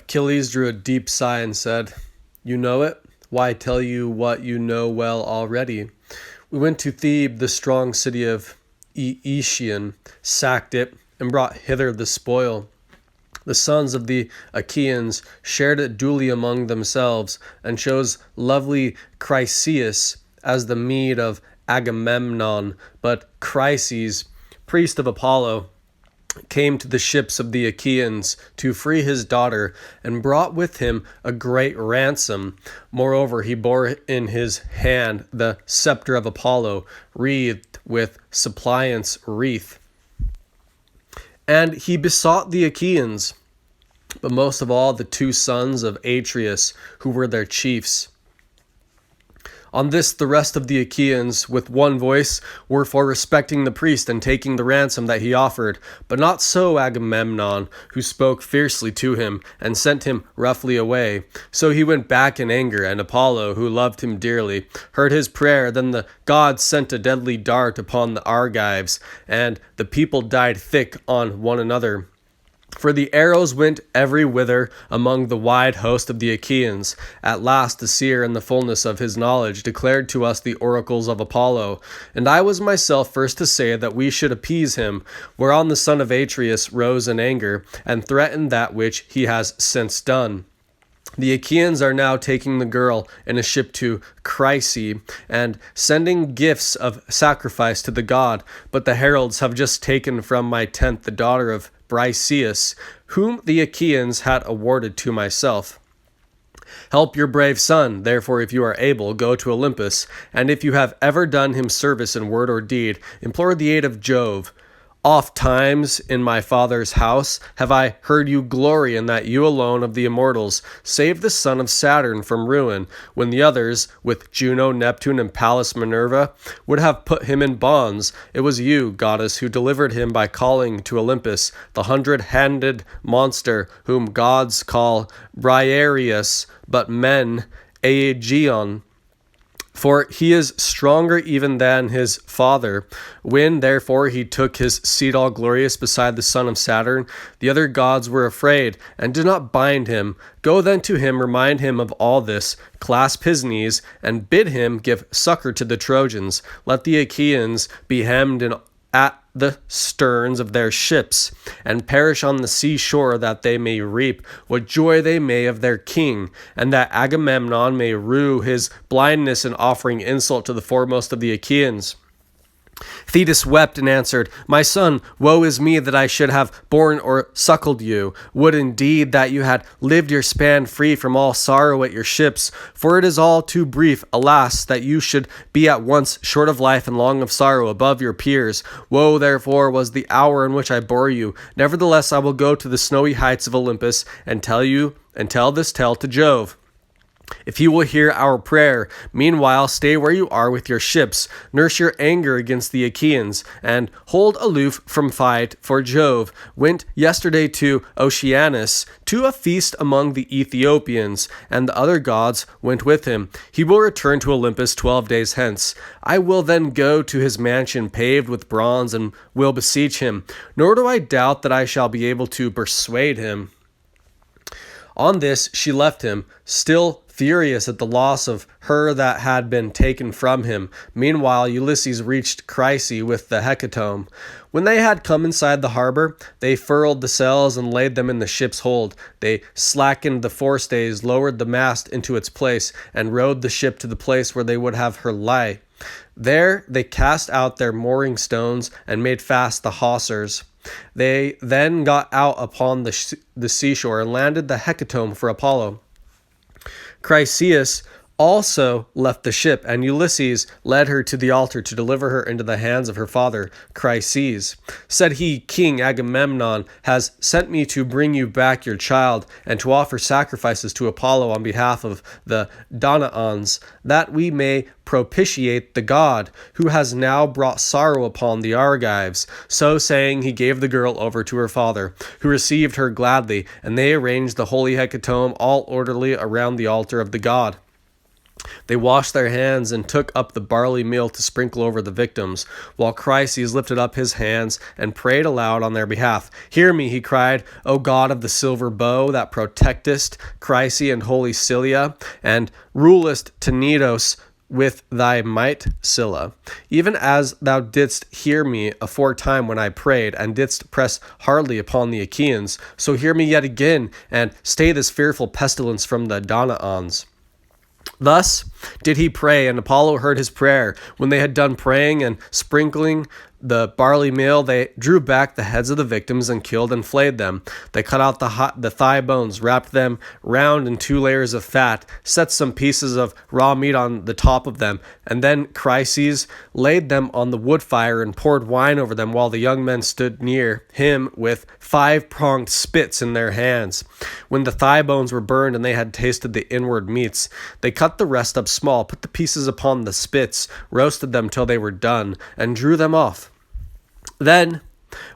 Achilles drew a deep sigh and said, "You know it? Why tell you what you know well already? We went to Thebe, the strong city of Aeacian, sacked it, and brought hither the spoil. The sons of the Achaeans shared it duly among themselves, and chose lovely Chryseis as the meed of Agamemnon. But Chryses, priest of Apollo, came to the ships of the Achaeans to free his daughter, and brought with him a great ransom. Moreover, he bore in his hand the scepter of Apollo, wreathed with suppliant's wreath. And he besought the Achaeans, but most of all the two sons of Atreus, who were their chiefs. On this the rest of the Achaeans with one voice were for respecting the priest and taking the ransom that he offered, but not so Agamemnon, who spoke fiercely to him and sent him roughly away. So he went back in anger, and Apollo, who loved him dearly, heard his prayer. Then the gods sent a deadly dart upon the Argives, and the people died thick on one another. For the arrows went every whither among the wide host of the Achaeans. At last the seer in the fullness of his knowledge declared to us the oracles of Apollo, and I was myself first to say that we should appease him, whereon the son of Atreus rose in anger, and threatened that which he has since done. The Achaeans are now taking the girl in a ship to Chryse, and sending gifts of sacrifice to the god, but the heralds have just taken from my tent the daughter of Briseis, whom the Achaeans had awarded to myself. Help your brave son, therefore, if you are able, go to Olympus, and if you have ever done him service in word or deed, implore the aid of Jove. Oft times in my father's house have I heard you glory in that you alone of the immortals saved the son of Saturn from ruin, when the others, with Juno, Neptune, and Pallas Minerva, would have put him in bonds. It was you, goddess, who delivered him by calling to Olympus the 100-handed monster, whom gods call Briareus, but men Aegeon. For he is stronger even than his father. When, therefore, he took his seat all glorious beside the son of Saturn, the other gods were afraid, and did not bind him. Go then to him, remind him of all this, clasp his knees, and bid him give succor to the Trojans. Let the Achaeans be hemmed in at the sterns of their ships, and perish on the seashore, that they may reap what joy they may of their king, and that Agamemnon may rue his blindness in offering insult to the foremost of the Achaeans. Thetis wept and answered, My son, woe is me that I should have borne or suckled you. Would indeed that you had lived your span free from all sorrow at your ships, for it is all too brief, alas, that you should be at once short of life and long of sorrow above your peers. Woe, therefore, was the hour in which I bore you. Nevertheless, I will go to the snowy heights of Olympus and tell this tale to Jove, if he will hear our prayer. Meanwhile, stay where you are with your ships, nurse your anger against the Achaeans, and hold aloof from fight, for Jove went yesterday to Oceanus to a feast among the Ethiopians, and the other gods went with him. He will return to Olympus 12 days hence. I will then go to his mansion paved with bronze, and will beseech him, nor do I doubt that I shall be able to persuade him. On this she left him, still furious at the loss of her that had been taken from him. Meanwhile Ulysses reached Chryse with the hecatomb. When they had come inside the harbor, they furled the sails and laid them in the ship's hold. They slackened the forestays, lowered the mast into its place, and rowed the ship to the place where they would have her lie. There they cast out their mooring stones and made fast the hawsers. They then got out upon the seashore and landed the hecatomb for Apollo. Chryseis also left the ship, and Ulysses led her to the altar to deliver her into the hands of her father, Chryses. Said he, King Agamemnon has sent me to bring you back your child, and to offer sacrifices to Apollo on behalf of the Danaans, that we may propitiate the god, who has now brought sorrow upon the Argives. So saying, he gave the girl over to her father, who received her gladly, and they arranged the holy hecatomb all orderly around the altar of the god. They washed their hands and took up the barley meal to sprinkle over the victims, while Chryses lifted up his hands and prayed aloud on their behalf. "Hear me," he cried, "O God of the silver bow, that protectest Chryse and holy Cilia, and rulest Tenedos with thy might, Scylla. Even as thou didst hear me aforetime when I prayed, and didst press hardly upon the Achaeans, so hear me yet again, and stay this fearful pestilence from the Danaans." Thus did he pray, and Apollo heard his prayer. When they had done praying and sprinkling the barley meal, they drew back the heads of the victims and killed and flayed them. They cut out the thigh bones, wrapped them round in 2 layers of fat, set some pieces of raw meat on the top of them, and then Chryses laid them on the wood fire and poured wine over them, while the young men stood near him with 5-pronged spits in their hands. When the thigh bones were burned and they had tasted the inward meats, they cut the rest up small, put the pieces upon the spits, roasted them till they were done, and drew them off. Then,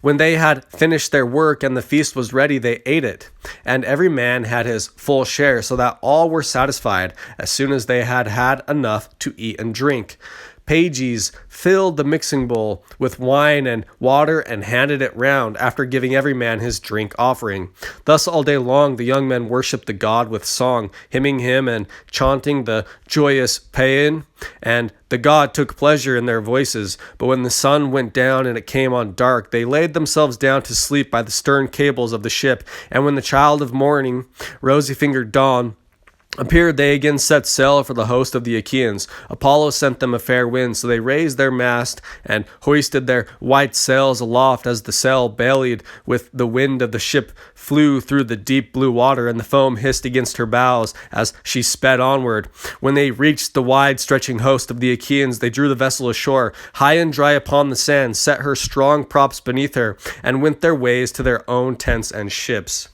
when they had finished their work and the feast was ready, they ate it, and every man had his full share, so that all were satisfied as soon as they had had enough to eat and drink. Pages filled the mixing bowl with wine and water and handed it round, after giving every man his drink offering. Thus all day long the young men worshipped the god with song, hymning him and chanting the joyous paean, and the god took pleasure in their voices. But when the sun went down and it came on dark, they laid themselves down to sleep by the stern cables of the ship, and when the child of morning, rosy-fingered dawn, appeared, they again set sail for the host of the Achaeans. Apollo sent them a fair wind, so they raised their mast and hoisted their white sails aloft as the sail bellied with the wind of the ship flew through the deep blue water, and the foam hissed against her bows as she sped onward. When they reached the wide stretching host of the Achaeans, they drew the vessel ashore, high and dry upon the sand, set her strong props beneath her, and went their ways to their own tents and ships.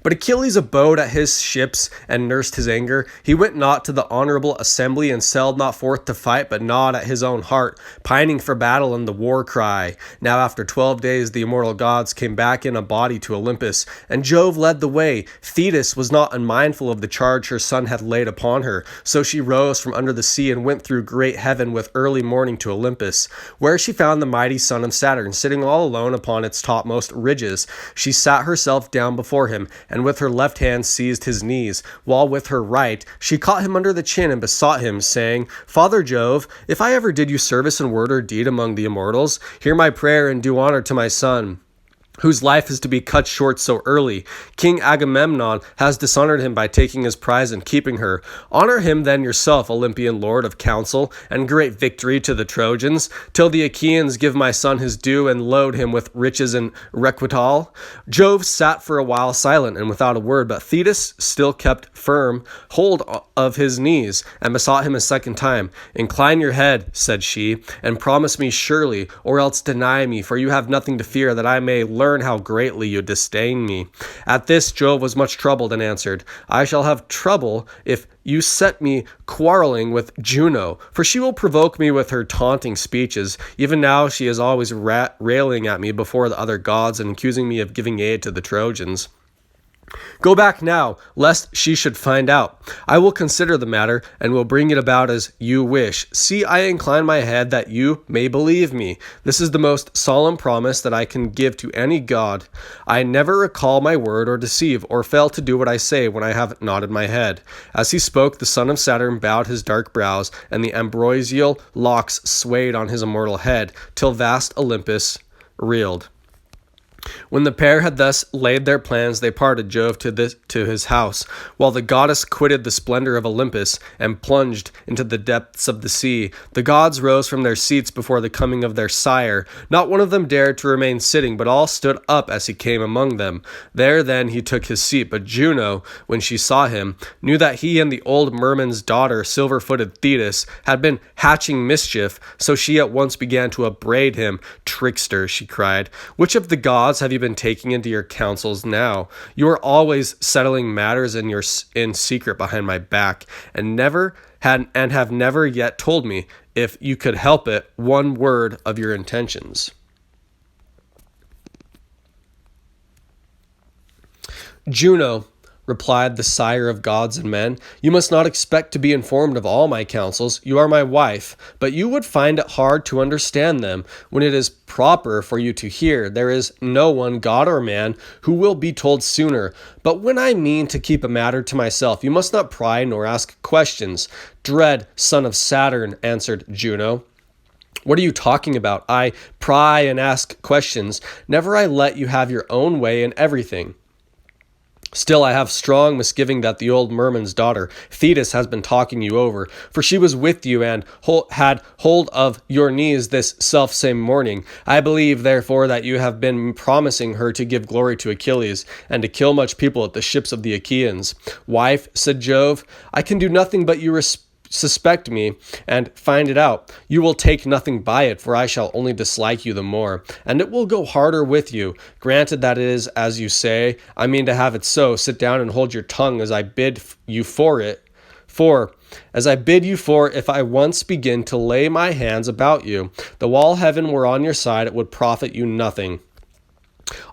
But Achilles abode at his ships and nursed his anger. He went not to the honorable assembly and sailed not forth to fight, but gnawed at his own heart, pining for battle and the war cry. Now after 12 days the immortal gods came back in a body to Olympus, and Jove led the way. Thetis was not unmindful of the charge her son had laid upon her, so she rose from under the sea and went through great heaven with early morning to Olympus, where she found the mighty son of Saturn sitting all alone upon its topmost ridges. She sat herself down before him, and with her left hand seized his knees, while with her right she caught him under the chin and besought him, saying, "Father Jove, if I ever did you service in word or deed among the immortals, hear my prayer and do honor to my son, whose life is to be cut short so early. King Agamemnon has dishonored him by taking his prize and keeping her. Honor him then yourself, Olympian lord of counsel, and great victory to the Trojans, till the Achaeans give my son his due and load him with riches and requital." Jove sat for a while silent and without a word, but Thetis still kept firm hold of his knees, and besought him a second time. "Incline your head," said she, "and promise me surely, or else deny me, for you have nothing to fear, that I may learn how greatly you disdain me." At this Jove was much troubled and answered, "I shall have trouble if you set me quarreling with Juno, for she will provoke me with her taunting speeches. Even now she is always railing at me before the other gods and accusing me of giving aid to the Trojans. Go back now, lest she should find out. I will consider the matter, and will bring it about as you wish. See, I incline my head that you may believe me. This is the most solemn promise that I can give to any god. I never recall my word or deceive, or fail to do what I say when I have nodded my head." As he spoke, the son of Saturn bowed his dark brows, and the ambrosial locks swayed on his immortal head, till vast Olympus reeled. When the pair had thus laid their plans, they parted, Jove to his house, while the goddess quitted the splendor of Olympus and plunged into the depths of the sea. The gods rose from their seats before the coming of their sire. Not one of them dared to remain sitting, but all stood up as he came among them. There then he took his seat, but Juno, when she saw him, knew that he and the old merman's daughter, silver-footed Thetis, had been hatching mischief, so she at once began to upbraid him. "Trickster," she cried, "which of the gods have you been taking into your counsels now? You are always settling matters in secret behind my back, and have never yet told me, if you could help it, one word of your intentions." Juno, replied the sire of gods and men. You must not expect to be informed of all my counsels. You are my wife, but you would find it hard to understand them when it is proper for you to hear. There is no one, god or man, who will be told sooner. But when I mean to keep a matter to myself, you must not pry nor ask questions. Dread son of Saturn, answered Juno. What are you talking about? I pry and ask questions. Never I let you have your own way in everything. Still, I have strong misgiving that the old merman's daughter, Thetis, has been talking you over, for she was with you and had hold of your knees this selfsame morning. I believe, therefore, that you have been promising her to give glory to Achilles, and to kill much people at the ships of the Achaeans. Wife, said Jove, I can do nothing but you suspect me and find it out. You will take nothing by it, for I shall only dislike you the more, and it will go harder with you. Granted that it is as you say, I mean to have it so. Sit down and hold your tongue as I bid you for it. As I bid you for, if I once begin to lay my hands about you, though all heaven were on your side, it would profit you nothing.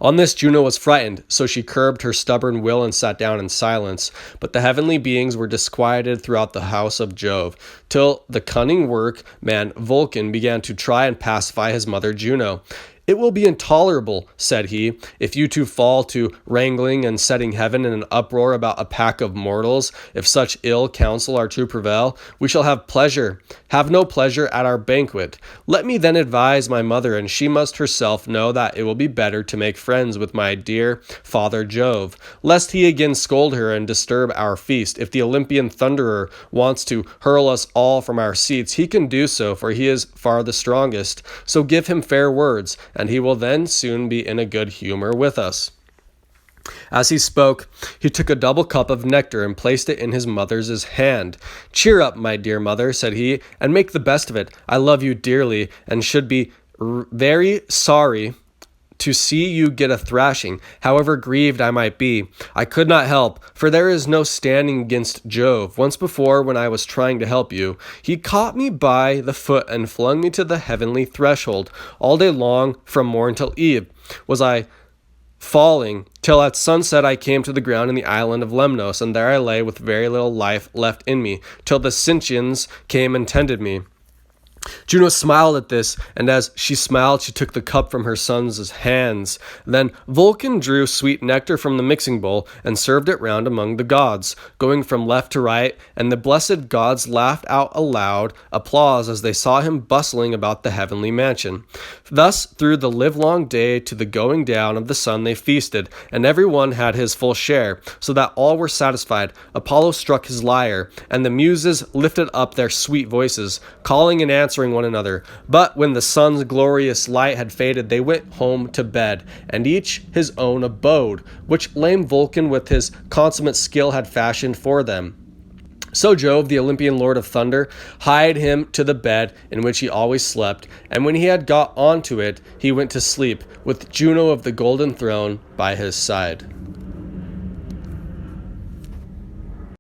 On this Juno was frightened, so she curbed her stubborn will and sat down in silence. But the heavenly beings were disquieted throughout the house of Jove, till the cunning workman Vulcan began to try and pacify his mother Juno. It will be intolerable, said he, if you two fall to wrangling and setting heaven in an uproar about a pack of mortals. If such ill counsel are to prevail, we shall have no pleasure at our banquet. Let me then advise my mother, and she must herself know that it will be better to make friends with my dear father Jove, lest he again scold her and disturb our feast. If the Olympian thunderer wants to hurl us all from our seats, he can do so, for he is far the strongest. So give him fair words, and he will then soon be in a good humor with us. As he spoke, he took a double cup of nectar and placed it in his mother's hand. Cheer up, my dear mother, said he, and make the best of it. I love you dearly, and should be very sorry to see you get a thrashing, however grieved I might be. I could not help, for there is no standing against Jove. Once before, when I was trying to help you, he caught me by the foot and flung me to the heavenly threshold. All day long, from morn till eve, was I falling, till at sunset I came to the ground in the island of Lemnos, and there I lay with very little life left in me, till the Sintians came and tended me. Juno smiled at this, and as she smiled, she took the cup from her son's hands. Then Vulcan drew sweet nectar from the mixing bowl and served it round among the gods, going from left to right, and the blessed gods laughed out aloud applause as they saw him bustling about the heavenly mansion. Thus, through the livelong day to the going down of the sun they feasted, and every one had his full share, so that all were satisfied. Apollo struck his lyre, and the muses lifted up their sweet voices, calling and answering one another. But when the sun's glorious light had faded, they went home to bed, and each his own abode, which lame Vulcan with his consummate skill had fashioned for them. So Jove, the Olympian lord of thunder, hied him to the bed in which he always slept, and when he had got onto it, he went to sleep, with Juno of the golden throne by his side.